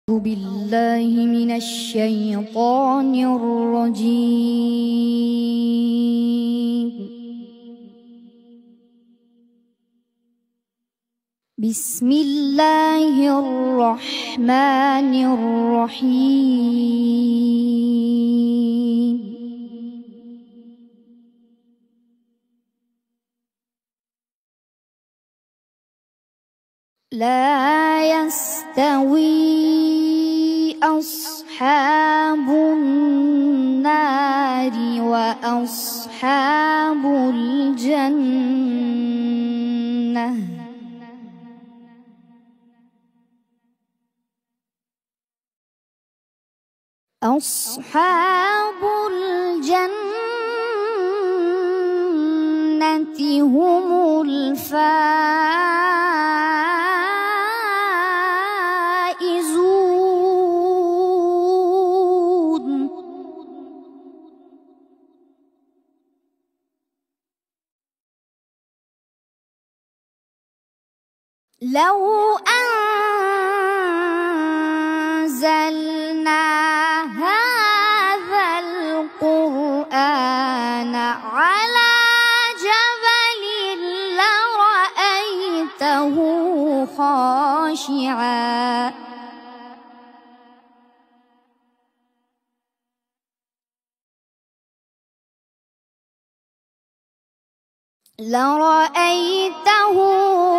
أعوذ بالله من الشيطان الرجيم. بسم الله الرحمن الرحيم. لا يستوي أصحاب النار وأصحاب الجنة. أصحاب الجنة هم الفائزون. لو أنزلنا هذا القرآن على جبل لرأيته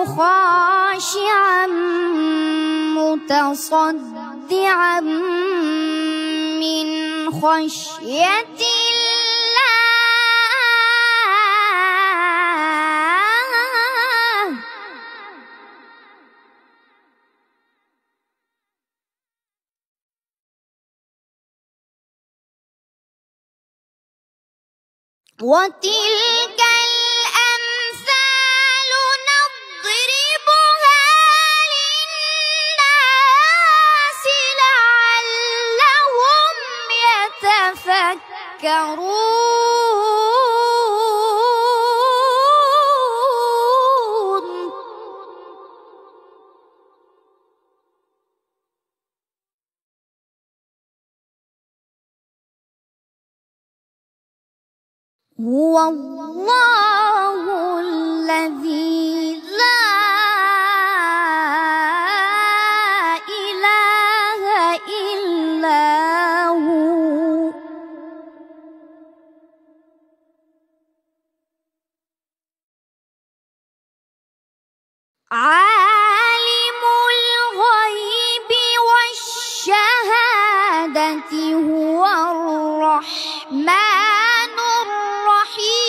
خاشعا متصدعا من خشية الله. وتلك الأمثال نضربها للناس لعلهم يتفكرون. هو الله الذي لا إله إلا هو. عالم الغيب والشهادة هو الرحمن الرحيم.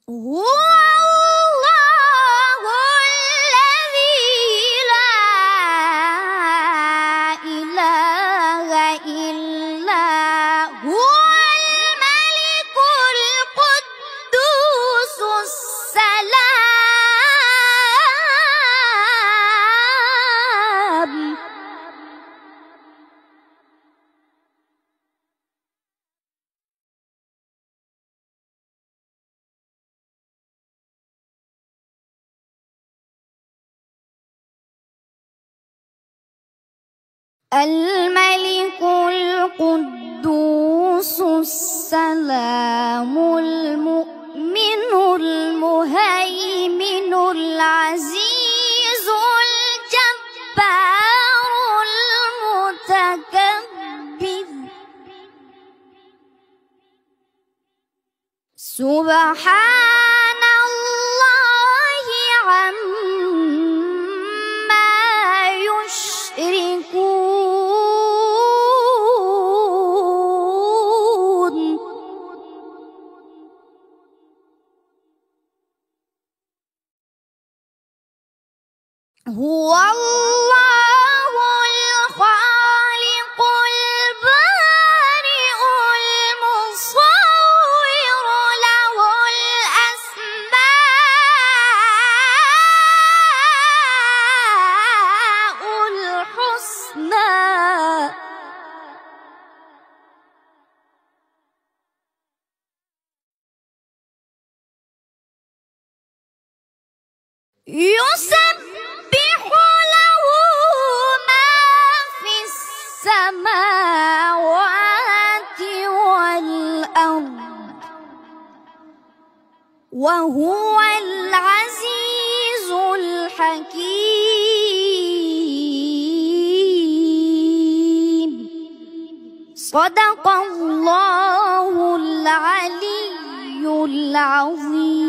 هو الله الذي لا إله إلا هو الملك القدوس السلام. الملك القدوس السلام المؤمن المهيمن العزيز الجبار المتكبر. سبحان الله عما يشركون. هو الله الخالق البارئ المصور له الأسماء يسبح له ما في السماوات والأرض وهو العزيز الحكيم. صدق الله العلي العظيم.